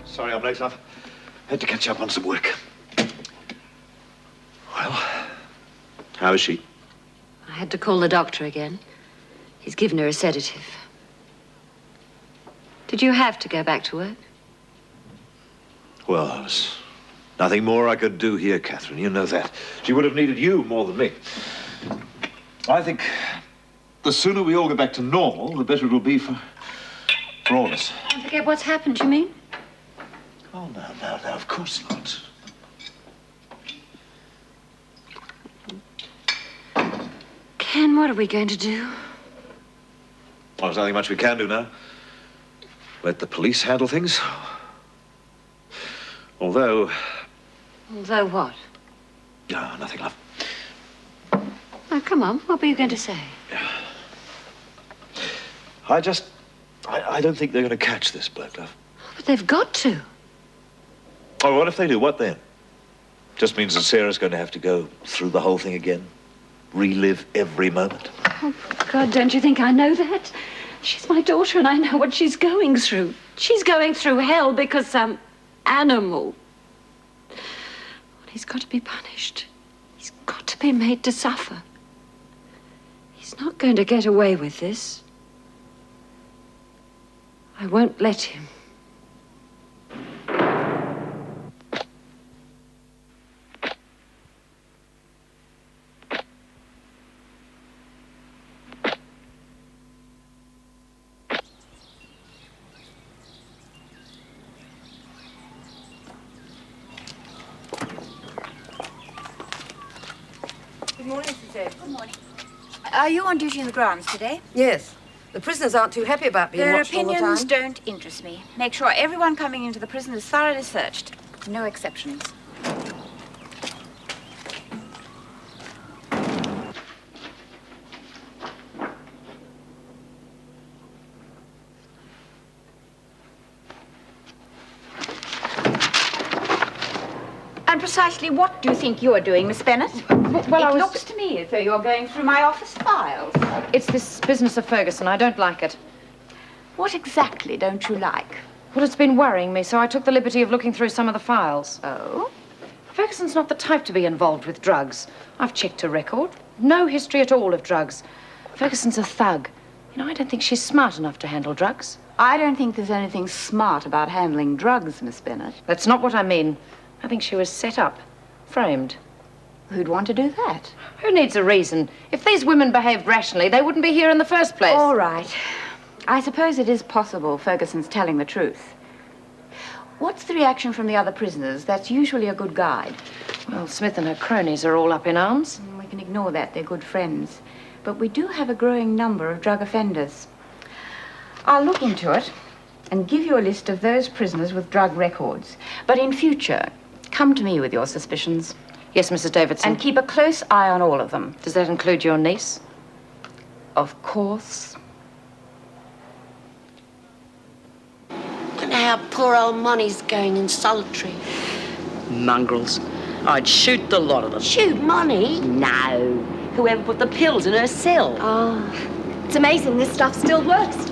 Sorry I'm late. I've had to catch up on some work. Well, how is she? I had to call the doctor again. He's given her a sedative. Did you have to go back to work? Well, there's nothing more I could do here, Catherine. You know that. She would have needed you more than me. I think the sooner we all get back to normal, the better it will be for all of us. Don't forget what's happened, you mean? Oh, no, of course not. Ken, what are we going to do? Well, there's nothing much we can do now. Let the police handle things. Although... Although what? No, nothing, love. Oh, come on. What were you going to say? I don't think they're going to catch this bloke, love. But they've got to. Oh, what if they do? What then? Just means that Sarah's going to have to go through the whole thing again. Relive every moment. Oh, God, don't you think I know that? She's my daughter and I know what she's going through. She's going through hell because some animal. Well, he's got to be punished. He's got to be made to suffer. He's not going to get away with this. I won't let him. Good morning, Suzette. Good morning. Are you on duty in the grounds today? Yes. The prisoners aren't too happy about being Their watched all the opinions time. don't interest me. Make sure everyone coming into the prison is thoroughly searched. No exceptions. And precisely what do you think you're doing, Miss Bennett? Well, it looks to me as though you're going through my office files. It's this business of Ferguson. I don't like it. What exactly don't you like? Well, it's been worrying me, so I took the liberty of looking through some of the files. Oh? Ferguson's not the type to be involved with drugs. I've checked her record. No history at all of drugs. Ferguson's a thug. You know, I don't think she's smart enough to handle drugs. I don't think there's anything smart about handling drugs, Miss Bennett. That's not what I mean. I think she was set up, framed. Who'd want to do that? Who needs a reason? If these women behaved rationally, they wouldn't be here in the first place. All right. I suppose it is possible Ferguson's telling the truth. What's the reaction from the other prisoners? That's usually a good guide. Well, Smith and her cronies are all up in arms. We can ignore that. They're good friends. But we do have a growing number of drug offenders. I'll look into it and give you a list of those prisoners with drug records. But in future, come to me with your suspicions. Yes, Mrs. Davidson. And keep a close eye on all of them. Does that include your niece? Of course. And how poor old Money's going in solitary. Mongrels. I'd shoot the lot of them. Shoot Money? No. Whoever put the pills in her cell. Oh, it's amazing this stuff still works.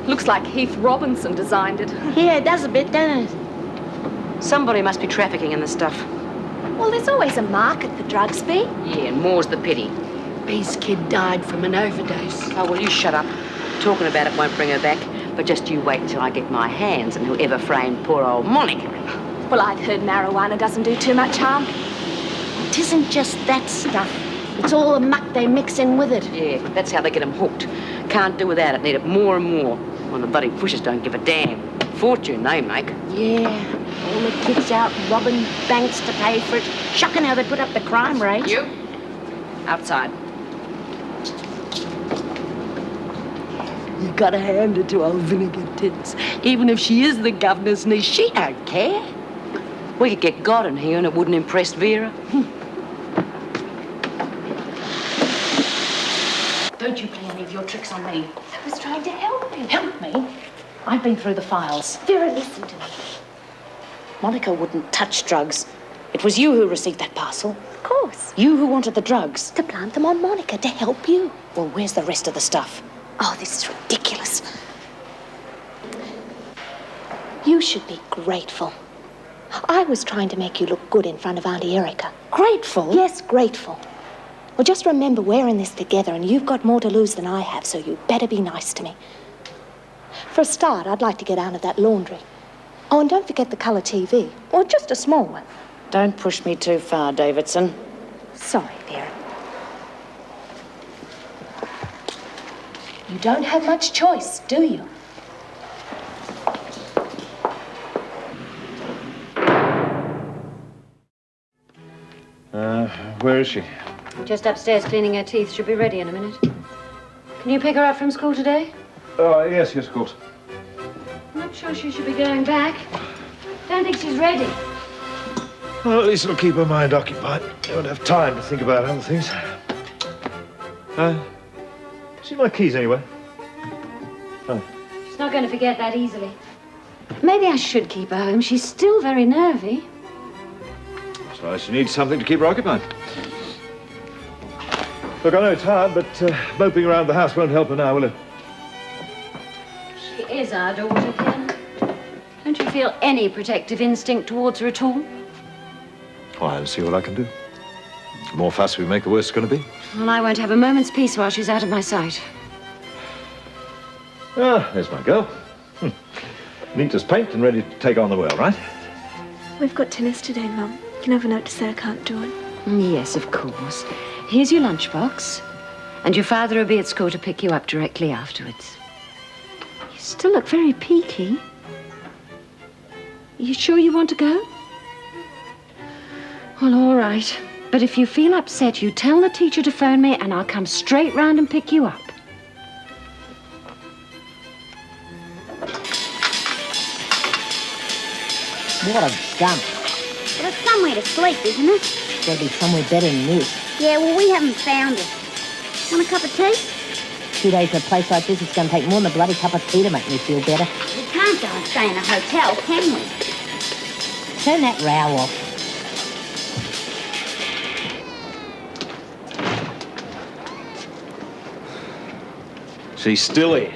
Looks like Heath Robinson designed it. Yeah, it does a bit, doesn't it? Somebody must be trafficking in the stuff. Well, there's always a market for drugs, Bee. Yeah, and more's the pity. Bee's kid died from an overdose. Oh, well, you shut up. Talking about it won't bring her back. But just you wait until I get my hands on whoever framed poor old Monica. Well, I've heard marijuana doesn't do too much harm. It isn't just that stuff. It's all the muck they mix in with it. Yeah, that's how they get them hooked. Can't do without it. Need it more and more. When the bloody pushers don't give a damn. Fortune they make. Yeah, all the kids out robbing banks to pay for it. Shocking how they put up the crime rate. You? Outside. You gotta hand it to old Vinegar Tits. Even if she is the governor's niece, she don't care. We could get God in here and it wouldn't impress Vera. Don't you play any of your tricks on me. I was trying to help you. Help me? I've been through the files. Vera, listen to me. Monica wouldn't touch drugs. It was you who received that parcel. Of course. You who wanted the drugs. To plant them on Monica, to help you. Well, where's the rest of the stuff? Oh, this is ridiculous. You should be grateful. I was trying to make you look good in front of Auntie Erica. Grateful? Yes, grateful. Well, just remember we're in this together and you've got more to lose than I have, so you better be nice to me. For a start, I'd like to get out of that laundry. Oh, and don't forget the colour TV. Or just a small one. Don't push me too far, Davidson. Sorry, Vera. You don't have much choice, do you? Where is she? Just upstairs cleaning her teeth. She'll be ready in a minute. Can you pick her up from school today? Oh, yes, of course. I'm not sure she should be going back. Don't think she's ready. Well, at least it'll keep her mind occupied. She won't have time to think about other things. See my keys anywhere? Oh. She's not going to forget that easily. Maybe I should keep her home. She's still very nervy. So she needs something to keep her occupied. Look, I know it's hard, but moping around the house won't help her now, will it? She is our daughter, Ken. Don't you feel any protective instinct towards her at all? Well, I'll see what I can do. The more fuss we make, the worse it's going to be. Well, I won't have a moment's peace while she's out of my sight. Ah, there's my girl. Neat as paint and ready to take on the world, right? We've got tennis today, Mum. You can have a note to say I can't do it. Yes, of course. Here's your lunchbox. And your father will be at school to pick you up directly afterwards. You still look very peaky. Are you sure you want to go? Well, all right. But if you feel upset, you tell the teacher to phone me and I'll come straight round and pick you up. What a dump. Well, it's somewhere to sleep, isn't it? Gotta be somewhere better than this. Yeah, well, we haven't found it. Want a cup of tea? 2 days in a place like this, it's gonna take more than a bloody cup of tea to make me feel better. We can't go and stay in a hotel, can we? Turn that row off. She's still here.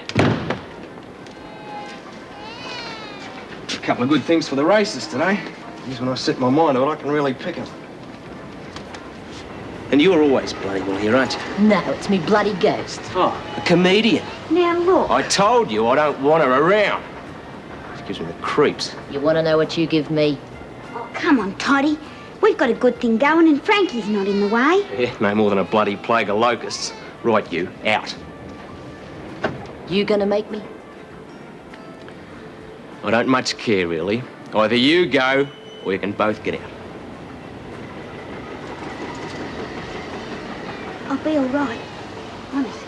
A couple of good things for the races today. Because when I set my mind on it, I can really pick them. And you're always bloody well here, aren't you? No, it's me bloody ghost. Oh, a comedian. Now, look. I told you I don't want her around. She gives me the creeps. You want to know what you give me? Oh, come on, Toddy. We've got a good thing going and Frankie's not in the way. Yeah, no more than a bloody plague of locusts. Right, you, out. You gonna make me? I don't much care, really. Either you go, or you can both get out. I'll be all right. Honest.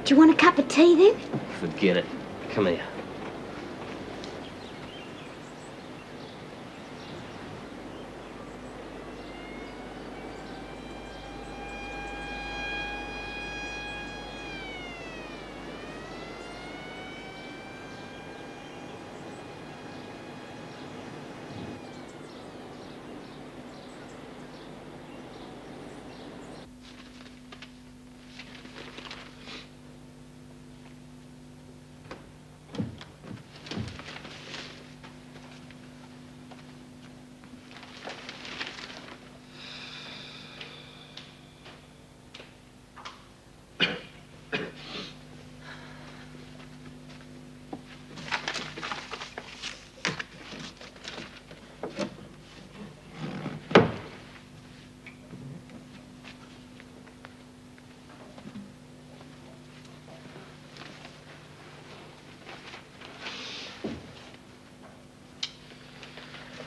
Do you want a cup of tea, then? Forget it. Come here.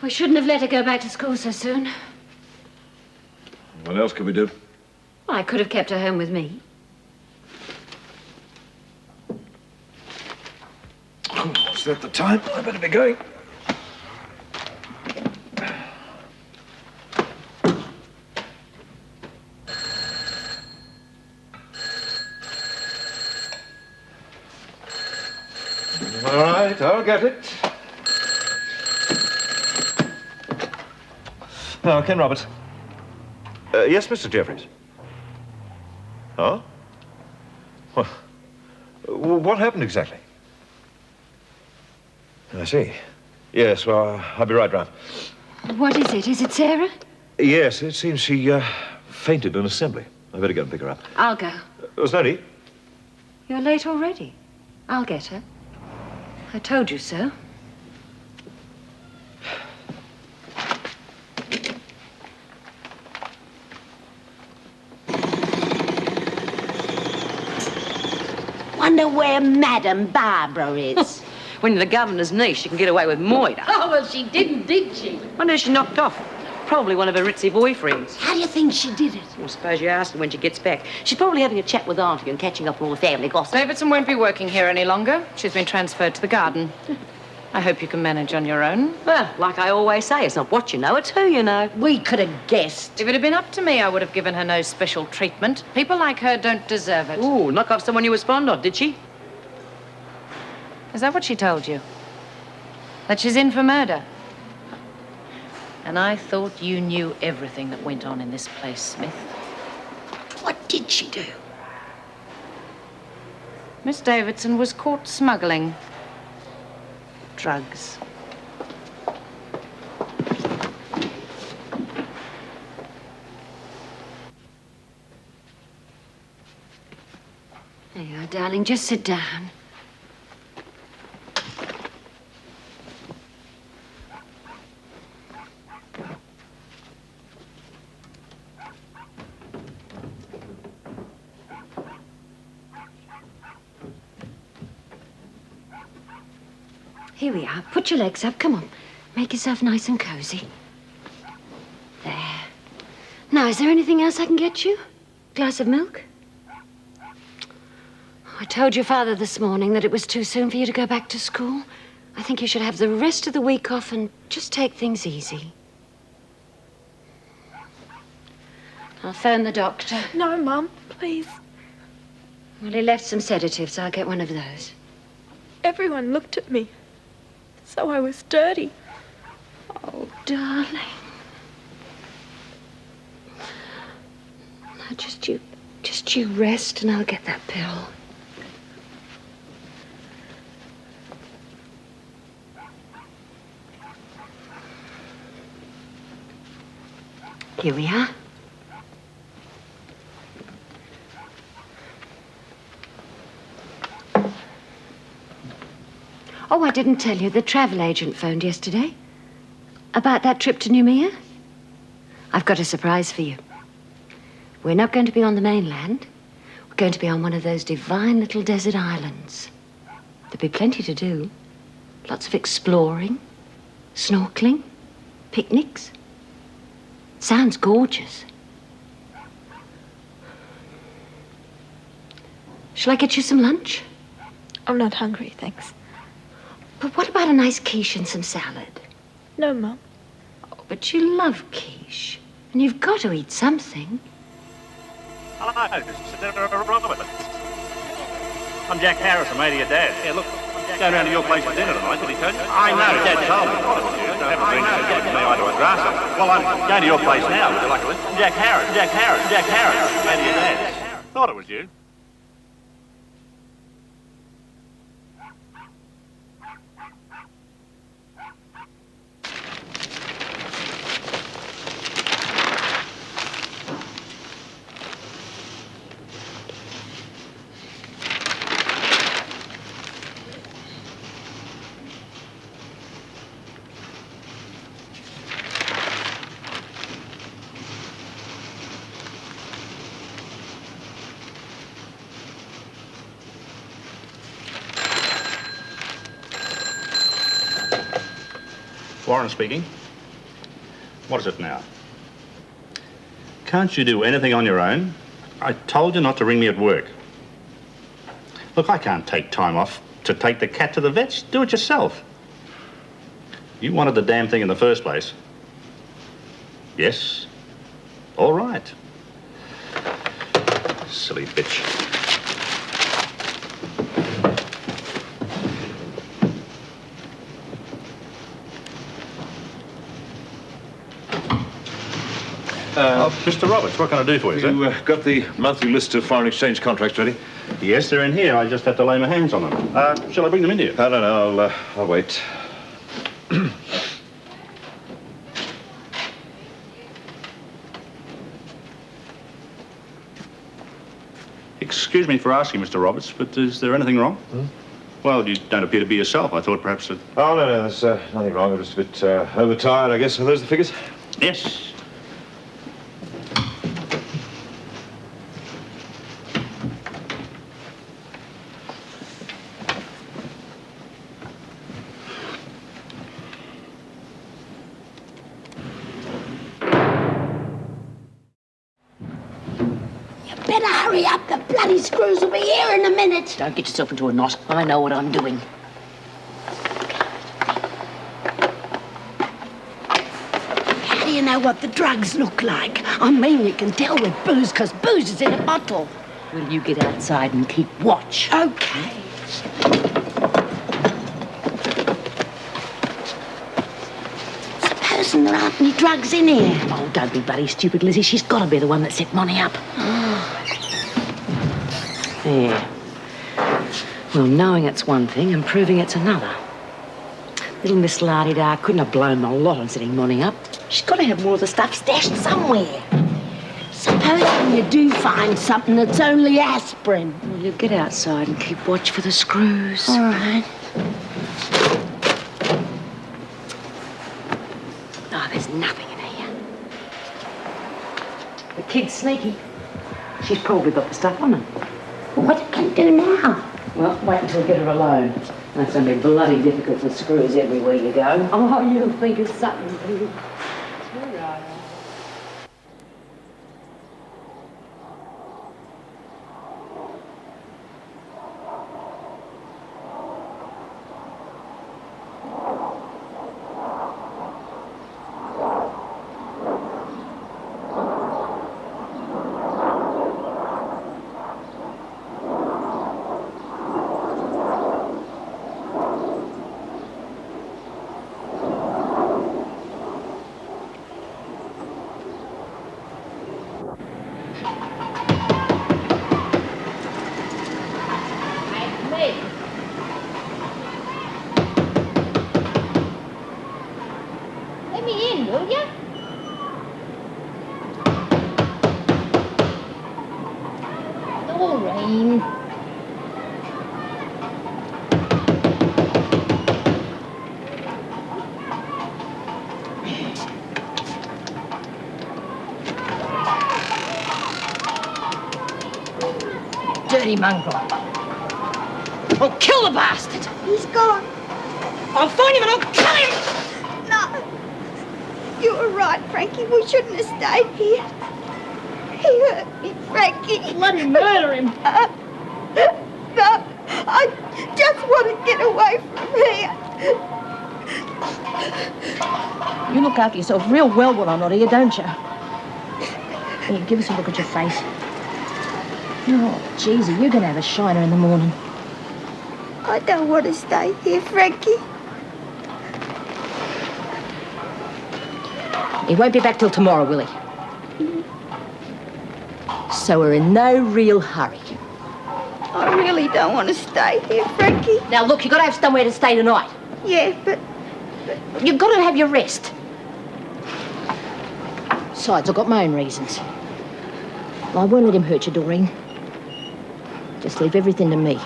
We shouldn't have let her go back to school so soon. What else could we do? Well, I could have kept her home with me. Is that the time? I better be going. All right, I'll get it. Oh, Ken Roberts. Yes, Mr. Jeffries. Oh? What happened exactly? I see. Yes, well, I'll be right round. What is it? Is it Sarah? Yes, it seems she fainted in assembly. I better go and pick her up. I'll go. There's no need. You're late already. I'll get her. I told you so. Wonder where Madame Barbara is. When you're the governor's niece, she can get away with murder. Oh, well, she didn't, did she? Wonder if she knocked off. Probably one of her ritzy boyfriends. How do you think she did it? Well, suppose you ask her when she gets back. She's probably having a chat with Auntie and catching up on all the family gossip. Davidson won't be working here any longer. She's been transferred to the garden. I hope you can manage on your own. Well, like I always say, it's not what you know, it's who you know. We could have guessed. If it had been up to me, I would have given her no special treatment. People like her don't deserve it. Ooh, knock off someone you was fond of, did she? Is that what she told you? That she's in for murder? And I thought you knew everything that went on in this place, Smith. What did she do? Miss Davidson was caught smuggling drugs. There you are, darling. Just sit down. Here we are. Put your legs up. Come on. Make yourself nice and cozy. There. Now, is there anything else I can get you? Glass of milk? I told your father this morning that it was too soon for you to go back to school. I think you should have the rest of the week off and just take things easy. I'll phone the doctor. No, Mum, please. Well, he left some sedatives. I'll get one of those. Everyone looked at me. So I was dirty. Oh, darling. Now, just you rest and I'll get that pill. Here we are. Oh, I didn't tell you. The travel agent phoned yesterday. About that trip to Noumea. I've got a surprise for you. We're not going to be on the mainland. We're going to be on one of those divine little desert islands. There'll be plenty to do. Lots of exploring, snorkeling, picnics. Sounds gorgeous. Shall I get you some lunch? I'm not hungry, thanks. But what about a nice quiche and some salad? No, Mum. Oh, but you love quiche. And you've got to eat something. Hello, this is Sarah Roberts. I'm Jack Harris, I'm mate of your dad. Yeah, look, I'm going round to your place for dinner tonight, did he tell you? I know, Dad told me. Never bring Dad to me, I do a grasser. Well, I'm going to your place now, would you like to listen? Jack Harris, mate of your dad. Thought it was you. Warren speaking. What is it now? Can't you do anything on your own? I told you not to ring me at work. Look, I can't take time off to take the cat to the vets. Do it yourself. You wanted the damn thing in the first place. Yes? All right. Silly bitch. Mr. Roberts, what can I do for you, sir? You got the monthly list of foreign exchange contracts ready? Yes, they're in here. I just have to lay my hands on them. Shall I bring them in to you? No, I'll wait. Excuse me for asking, Mr. Roberts, but is there anything wrong? Well, you don't appear to be yourself. I thought perhaps that... Oh, no, there's nothing wrong. I'm just a bit overtired, I guess. Are those the figures? Yes. Better hurry up. The bloody screws will be here in a minute. Don't get yourself into a knot. I know what I'm doing. How do you know what the drugs look like? I mean, you can tell with booze, because booze is in a bottle. Will you get outside and keep watch? Okay. Supposing there aren't any drugs in here. Oh, don't be bloody stupid, Lizzie. She's got to be the one that set Monty up. There. Well, knowing it's one thing and proving it's another. Little Miss La-di-da couldn't have blown the lot on setting Monty up. She's got to have more of the stuff stashed somewhere. Supposing you do find something that's only aspirin. Well, you get outside and keep watch for the screws. All right. Oh, there's nothing in here. The kid's sneaky. She's probably got the stuff on her. Well, what can I do now? Well, wait until I get her alone. That's going to be bloody difficult with screws everywhere you go. Oh, you'll think of something, too. Let me in, will you? Doreen. Dirty mongrel. I'll kill the bastard. He's gone. I'll find him and I'll kill him. No. You were right, Frankie. We shouldn't have stayed here. He hurt me, Frankie. Let him murder him. No, I just want to get away from here. You look after yourself real well when I'm not here, don't you? Here, give us a look at your face. Oh, Jeezy, you're going to have a shiner in the morning. I don't want to stay here, Frankie. He won't be back till tomorrow, will he? So we're in no real hurry. I really don't want to stay here, Frankie. Now, look, you've got to have somewhere to stay tonight. Yeah, but You've got to have your rest. Besides, I've got my own reasons. I won't let him hurt you, Doreen. Just leave everything to me.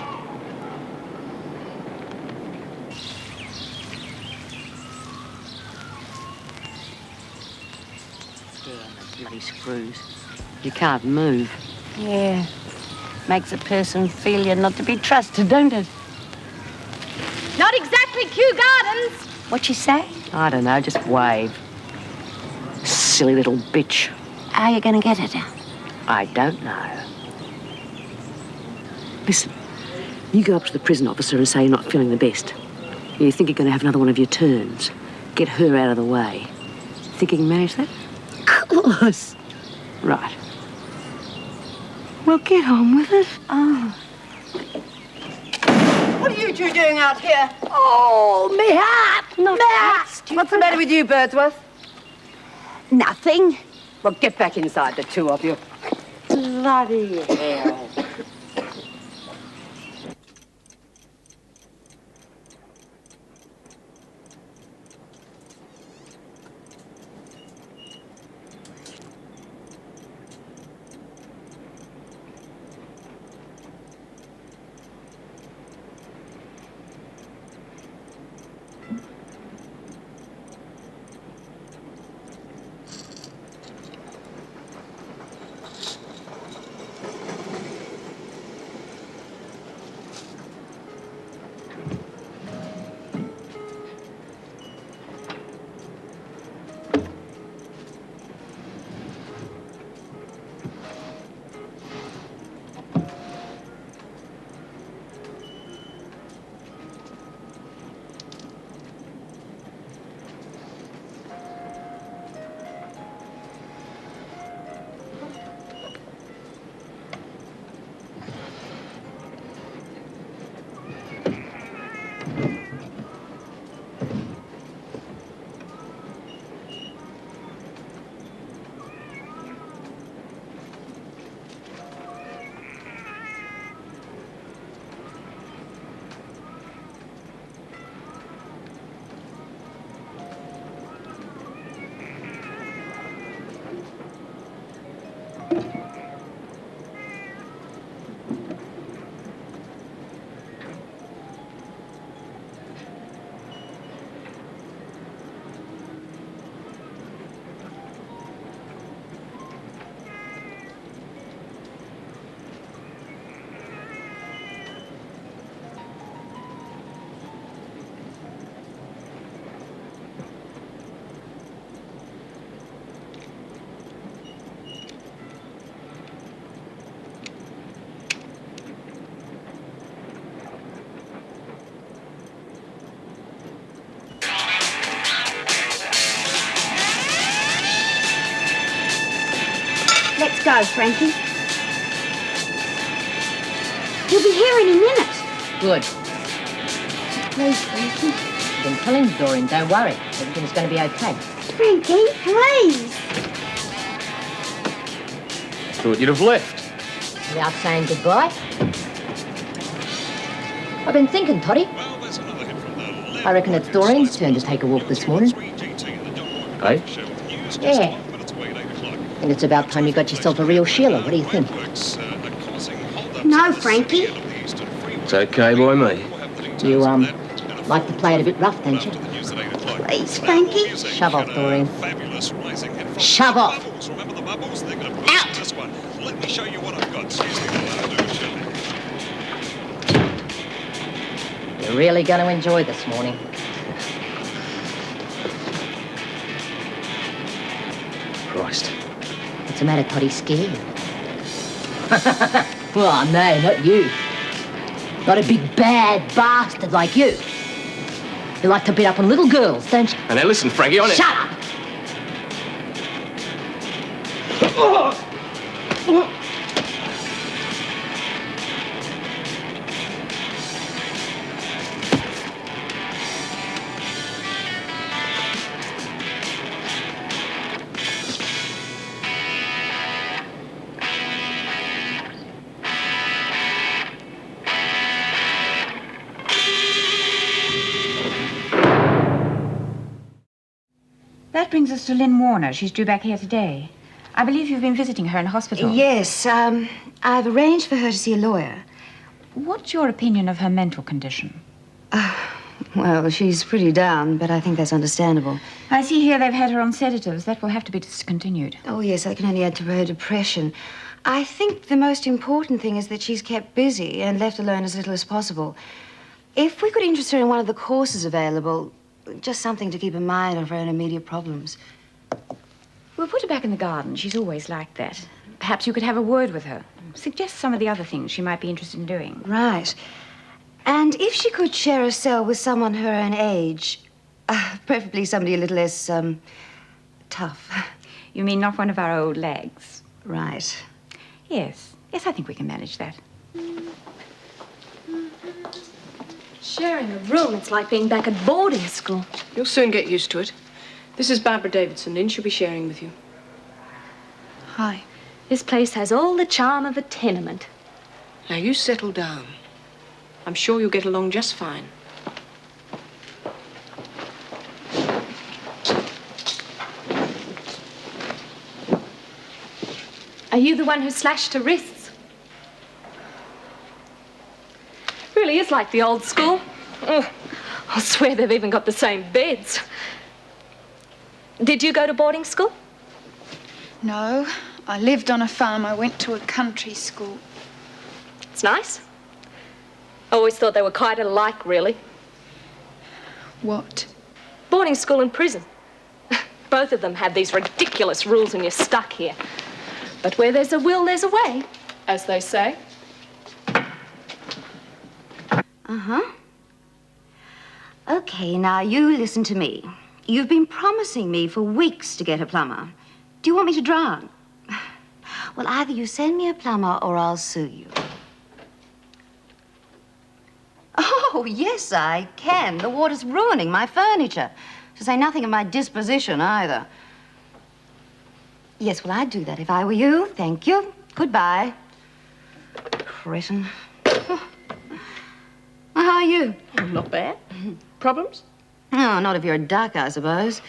Bloody screws. You can't move. Yeah. Makes a person feel you're not to be trusted, don't it? not exactly Kew Gardens. What'd she say? I don't know, just wave. Silly little bitch. How are you going to get it? I don't know. Listen, You go up to the prison officer and say you're not feeling the best. You think you're going to have another one of your turns. Get her out of the way. Think you can manage that? Of course. Right. Well, get on with it. Oh. What are you two doing out here? Oh, me hat! No, what's the matter with you, Birdsworth? Nothing. Well, get back inside, the two of you. Bloody hell. Let's go, Frankie. He'll be here any minute. Good. Please, Frankie. Been telling Doreen, don't worry. Everything's going to be okay. Frankie, please. Thought you'd have left. Without saying goodbye. I've been thinking, Toddy. I reckon it's Doreen's turn to take a walk this morning. Hey? Yeah. And it's about time you got yourself a real Sheila. What do you think? No, Frankie. It's okay by me. You, like to play it a bit rough, don't you? Please, Frankie. Shove off, Doreen. Shove off. Out. Let me show you what I've got. You're really going to enjoy this morning. Christ. What's the matter, Toddy? Scared? Well, no, not you. Not a big bad bastard like you. You like to beat up on little girls, don't you? And now listen, Frankie, on it. Shut up! That brings us to Lynn Warner. She's due back here today. I believe you've been visiting her in hospital. Yes, I've arranged for her to see a lawyer. What's your opinion of her mental condition? Well, she's pretty down, but I think that's understandable. I see here they've had her on sedatives. That will have to be discontinued. Oh, yes, that can only add to her depression. I think the most important thing is that she's kept busy and left alone as little as possible. If we could interest her in one of the courses available, just something to keep in mind of her own immediate problems. We'll put her back in the garden. She's always like that. Perhaps you could have a word with her. Suggest some of the other things she might be interested in doing. Right. And if she could share a cell with someone her own age, preferably somebody a little less, tough. You mean not one of our old lags? Right. Yes. Yes, I think we can manage that. Sharing a room, it's like being back at boarding school. You'll soon get used to it. This is Barbara Davidson. Lynn. She'll be sharing with you. Hi. This place has all the charm of a tenement. Now, you settle down. I'm sure you'll get along just fine. Are you the one who slashed her wrists? Really is like the old school. Oh, I'll swear they've even got the same beds. Did you go to boarding school? No, I lived on a farm. I went to a country school. It's nice. I always thought they were quite alike, really. What? Boarding school and prison. Both of them have these ridiculous rules and you're stuck here. But where there's a will, there's a way, as they say. Uh-huh. Okay, now you listen to me. You've been promising me for weeks to get a plumber. Do you want me to drown? Well, either you send me a plumber or I'll sue you. Oh, yes, I can. The water's ruining my furniture. To say nothing of my disposition, either. Yes, well, I'd do that if I were you. Thank you. Goodbye. Cretin. Well, how are you? Not bad. Problems? Oh, not if you're a duck, I suppose.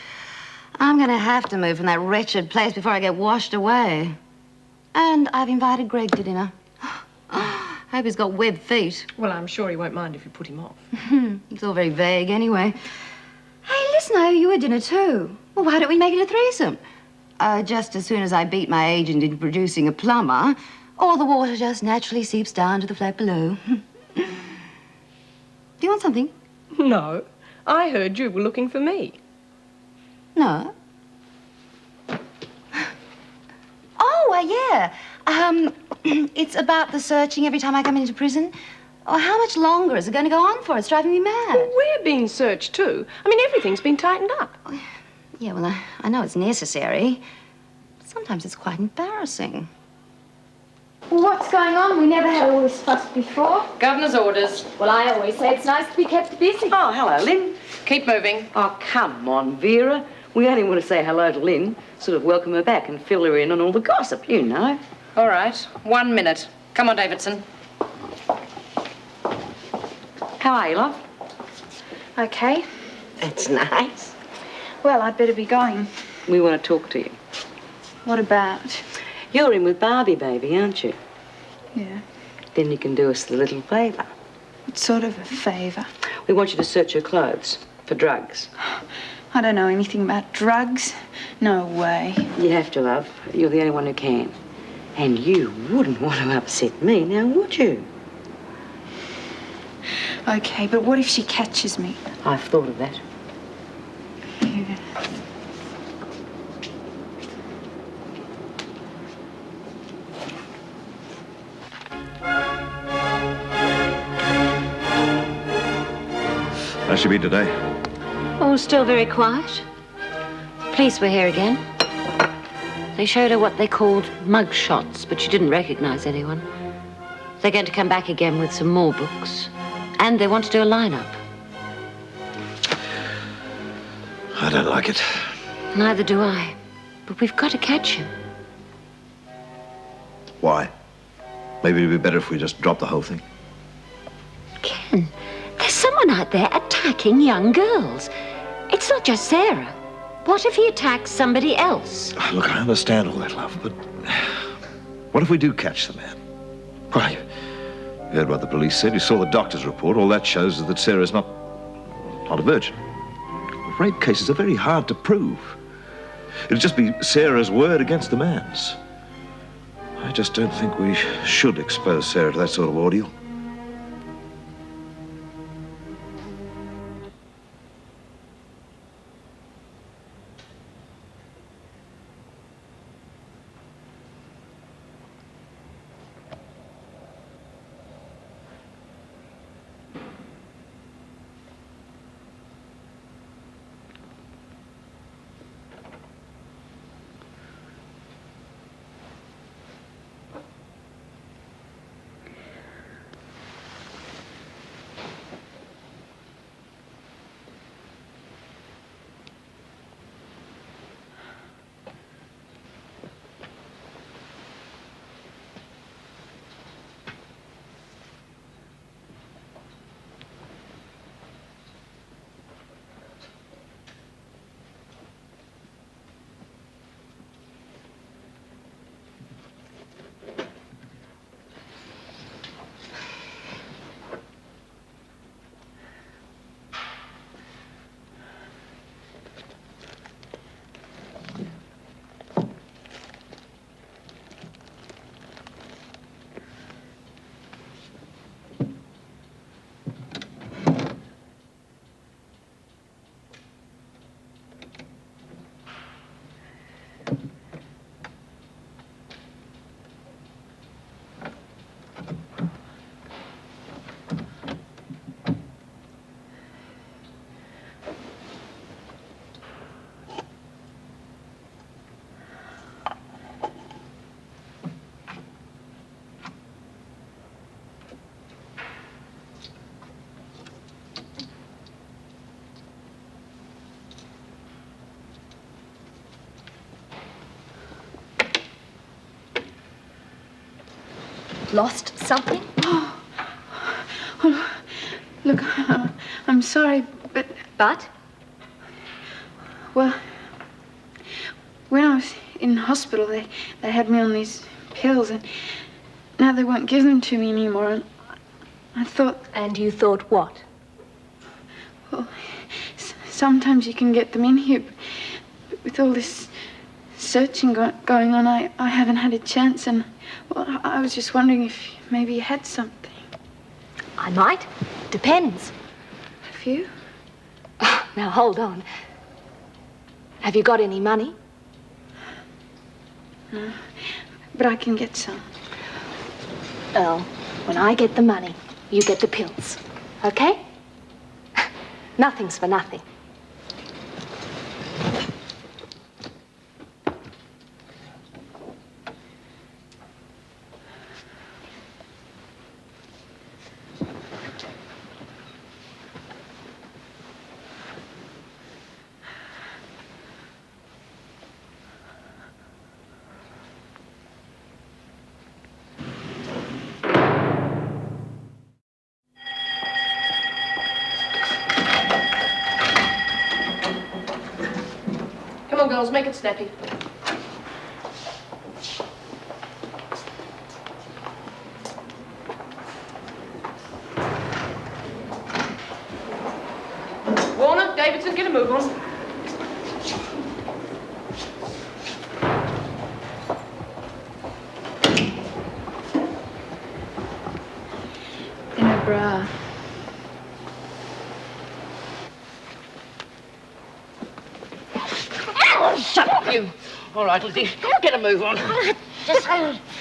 I'm going to have to move from that wretched place before I get washed away. And I've invited Greg to dinner. Hope he's got webbed feet. Well, I'm sure he won't mind if you put him off. It's all very vague anyway. Hey, listen, I owe you a dinner too. Well, why don't we make it a threesome? Just as soon as I beat my agent into producing a plumber, all the water just naturally seeps down to the flat below. Do you want something? No. I heard you were looking for me. No. Oh, yeah. It's about the searching every time I come into prison. Oh, how much longer is it going to go on for? It's driving me mad. Well, we're being searched too. I mean, everything's been tightened up. Yeah, well, I know it's necessary. But sometimes it's quite embarrassing. What's going on? We never had all this fuss before. Governor's orders. Well, I always say it's nice to be kept busy. Oh, hello, Lynn. Keep moving. Oh, come on, Vera. We only want to say hello to Lynn, sort of welcome her back and fill her in on all the gossip, you know. All right. 1 minute. Come on, Davidson. How are you, love? Okay. That's nice. Well, I'd better be going. We want to talk to you. What about? You're in with Barbie, baby, aren't you? Yeah. Then you can do us the little favour. What sort of a favour? We want you to search her clothes for drugs. I don't know anything about drugs. No way. You have to, love. You're the only one who can. And you wouldn't want to upset me, now would you? Okay, but what if she catches me? I've thought of that. Yeah. How's she been today? Oh, still very quiet. The police were here again. They showed her what they called mug shots, but she didn't recognize anyone. They're going to come back again with some more books. And they want to do a lineup. I don't like it. Neither do I. But we've got to catch him. Why? Maybe it'd be better if we just dropped the whole thing. Ken, there's someone out there attacking young girls. It's not just Sarah. What if he attacks somebody else? Look, I understand all that, love, but what if we do catch the man? Why, you heard what the police said. You saw the doctor's report. All that shows is that Sarah's not a virgin. Rape cases are very hard to prove. It'll just be Sarah's word against the man's. I just don't think we should expose Sarah to that sort of ordeal. lost something? Oh, look, I'm sorry, but... But? Well, when I was in hospital, they had me on these pills, and now they won't give them to me anymore, and I thought... And you thought what? Well, sometimes you can get them in here, but with all this searching going on, I haven't had a chance, and well, I was just wondering if maybe you had something. I might. Depends. Have you? Oh, now, hold on. Have you got any money? No, but I can get some. Earl, when I get the money, you get the pills. Okay? Nothing's for nothing. Come on, girls, make it snappy. Warner, Davidson, get a move on. In a bra. Shut up, you. All right, Lizzie, get a move on. Just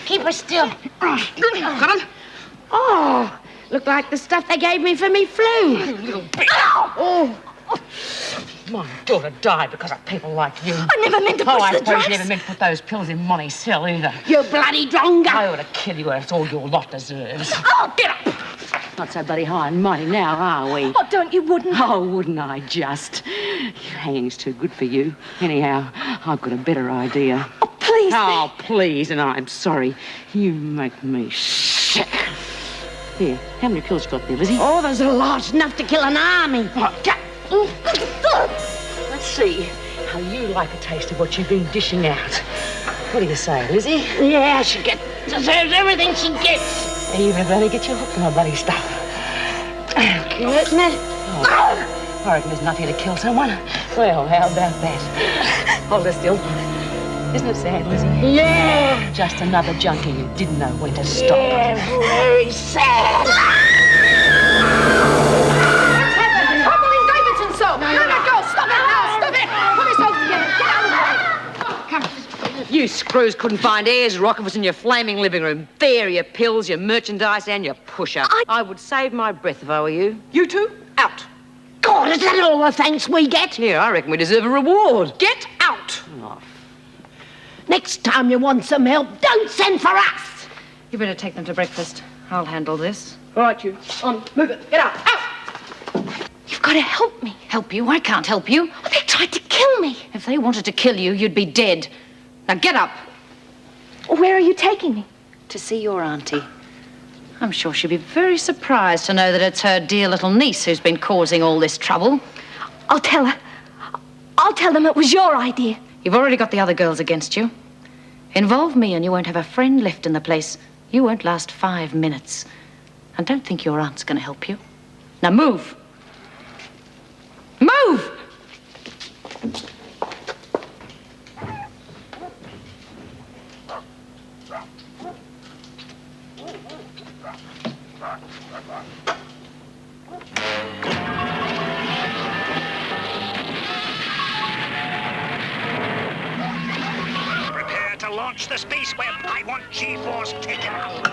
keep her still. Got him? Oh, look like the stuff they gave me for me flu. You little bitch. Oh. My daughter died because of people like you. I never meant to push I the suppose drugs. you never meant to put those pills in Monty's cell either. You bloody drongo. I ought to kill you, that's all your lot deserves. Oh, get up. Not so bloody high and mighty now, are we? Oh, don't you, wouldn't? Oh, wouldn't I just? Your hanging's too good for you. Anyhow, I've got a better idea. Oh, please. Oh, please, and I'm sorry. You make me sick. Here, how many pills you got there, Lizzie? Oh, there's a lot, enough to kill an army. Let's see how you like a taste of what you've been dishing out. What do you say, Lizzie? Yeah, she deserves everything she gets. Even if they only get you hooked on my bloody stuff. Isn't it? Oh, I reckon there's enough here to kill someone. Well, how about that? Hold her still. Isn't it sad, Lizzie? Yeah. Just another junkie who didn't know when to stop. Yeah, very sad. What's happened? Trouble in Davidson's cell. No, go. Stop it now. Stop it. Put yourselves together. Get out of the way. Oh, come on. You screws couldn't find Ayers Rockefors in your flaming living room. There are your pills, your merchandise, and your pusher. I would save my breath if I were you. You two, out. God, is that all the thanks we get? Yeah, I reckon we deserve a reward. Get out. Oh. Next time you want some help, don't send for us. You better take them to breakfast. I'll handle this. All right, you. On, move it. Get out. Out. You've got to help me. Help you? I can't help you. They tried to kill me. If they wanted to kill you, you'd be dead. Now get up. Where are you taking me? To see your auntie. I'm sure she'll be very surprised to know that it's her dear little niece who's been causing all this trouble. I'll tell her. I'll tell them it was your idea. You've already got the other girls against you. Involve me and you won't have a friend left in the place. You won't last 5 minutes. And don't think your aunt's going to help you. Now move. Move! Prepare to launch the space web. I want G-force takeout.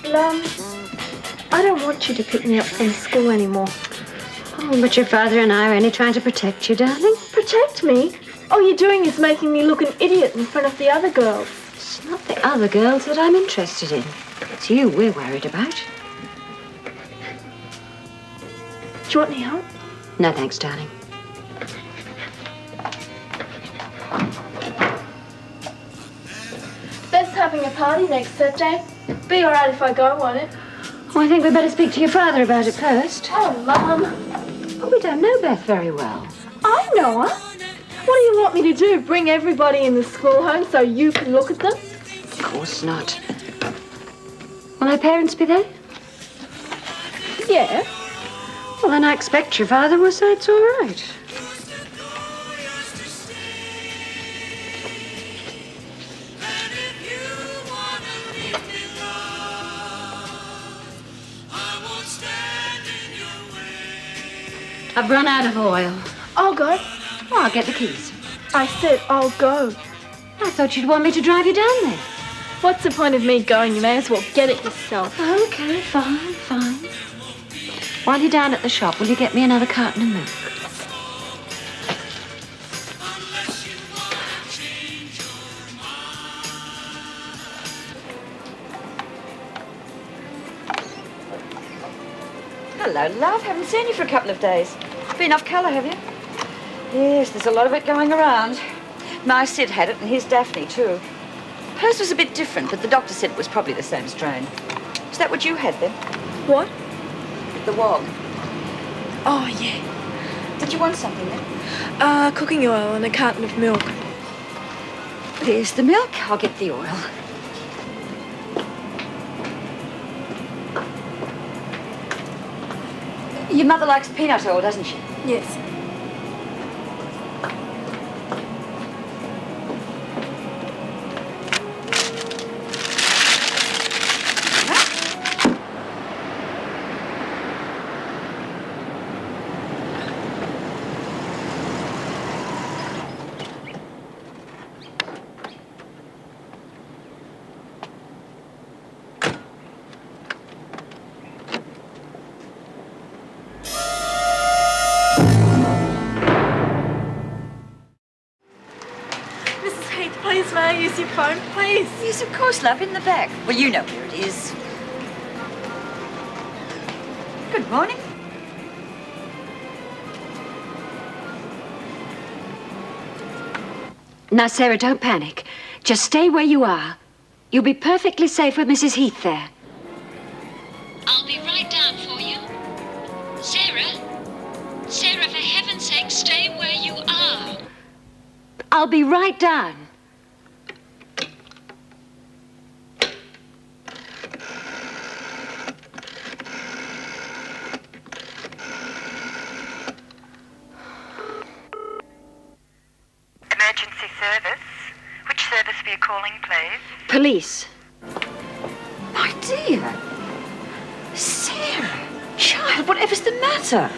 Lum, I don't want you to pick me up from school anymore. Oh, but your father and I are only trying to protect you, darling. Protect me? All you're doing is making me look an idiot in front of the other girls. It's not the other girls that I'm interested in. It's you we're worried about. Do you want any help? No, thanks, darling. Beth's having a party next Saturday. Be all right if I go, won't it? Oh, I think we'd better speak to your father about it first. Oh, Mum. Oh, we don't know Beth very well. I know her. What do you want me to do? Bring everybody in the school home so you can look at them? Of course not. Will her parents be there? Yeah. Well, then I expect your father will say it's all right. I've run out of oil. I'll go. Oh, I'll get the keys. I said I'll go. I thought you'd want me to drive you down there. What's the point of me going? You may as well get it yourself. Okay, fine. While you're down at the shop, will you get me another carton of milk? Hello, love. Haven't seen you for a couple of days. Been off colour, have you? Yes, there's a lot of it going around. My Sid had it, and his Daphne, too. Hers was a bit different, but the doctor said it was probably the same strain. Is that what you had, then? What? The wog. Oh, yeah. Did you want something, then? Cooking oil and a carton of milk. There's the milk. I'll get the oil. Your mother likes peanut oil, doesn't she? Yes. Please, may I use your phone, please? Yes, of course, love, in the back. Well, you know where it is. Good morning. Now, Sarah, don't panic. Just stay where you are. You'll be perfectly safe with Mrs. Heath there. I'll be right down for you. Sarah? Sarah, for heaven's sake, stay where you are. I'll be right down. Emergency service. Which service were you calling, please? Police. My dear. Sarah. Child, whatever's the matter?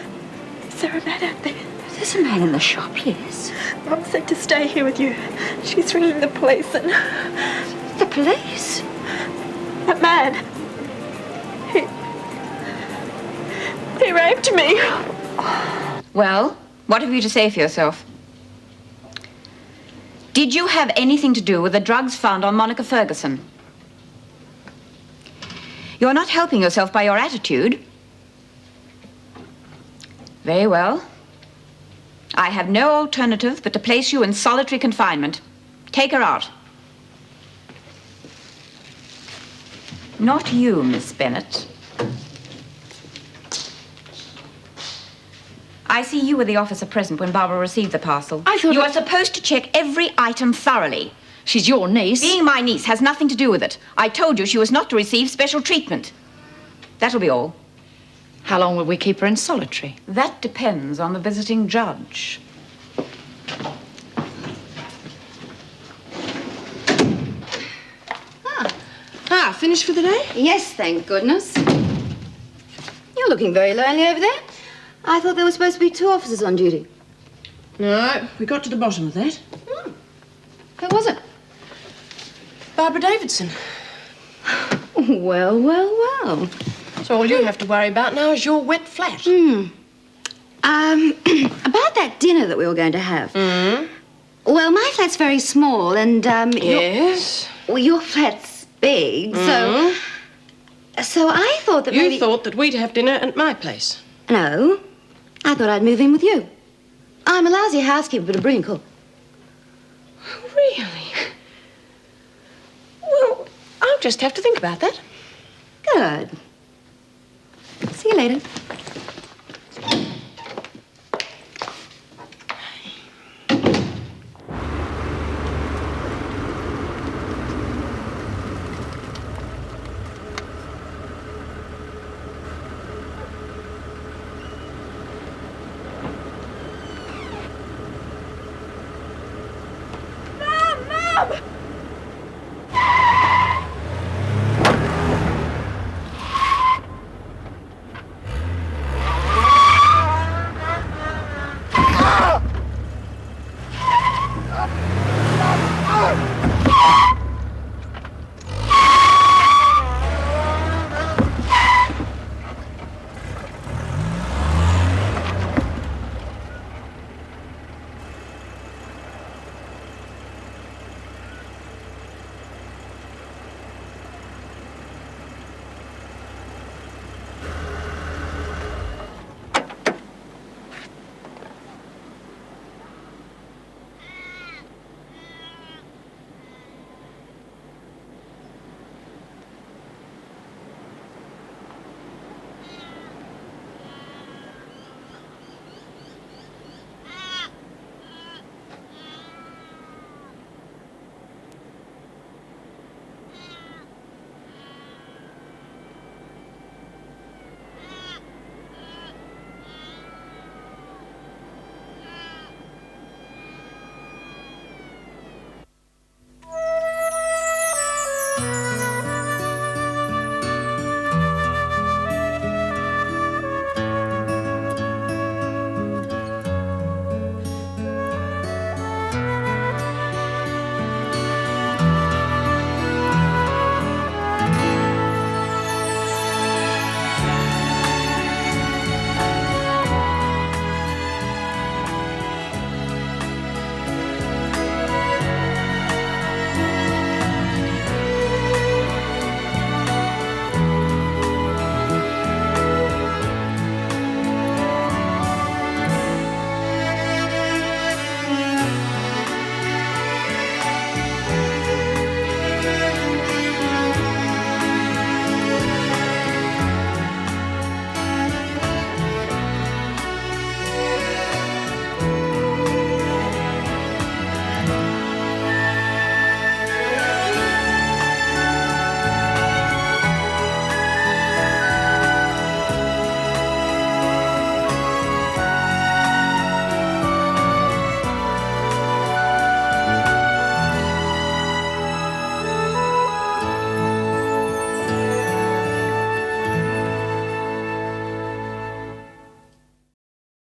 Is there a man out there? There's a man in the shop, yes. Mum said to stay here with you. She's ringing the police and... The police? That man. He raped me. Well, what have you to say for yourself? Did you have anything to do with the drugs found on Monica Ferguson? You're not helping yourself by your attitude. Very well. I have no alternative but to place you in solitary confinement. Take her out. Not you, Miss Bennett. I see you were the officer present when Barbara received the parcel. I thought you are supposed to check every item thoroughly. She's your niece. Being my niece has nothing to do with it. I told you she was not to receive special treatment. That'll be all. How long will we keep her in solitary? That depends on the visiting judge. Finished for the day? Yes, thank goodness. You're looking very lonely over there. I thought there were supposed to be 2 officers on duty. No, we got to the bottom of that. Who was it? Barbara Davidson. Well, well, well. So all you have to worry about now is your wet flat. About that dinner that we were going to have. Well, my flat's very small, and Yes? your flat's big, so I thought that You thought that we'd have dinner at my place. No, I thought I'd move in with you. I'm a lousy housekeeper, but a brilliant cook. Really? Well, I'll just have to think about that. Good. See you later.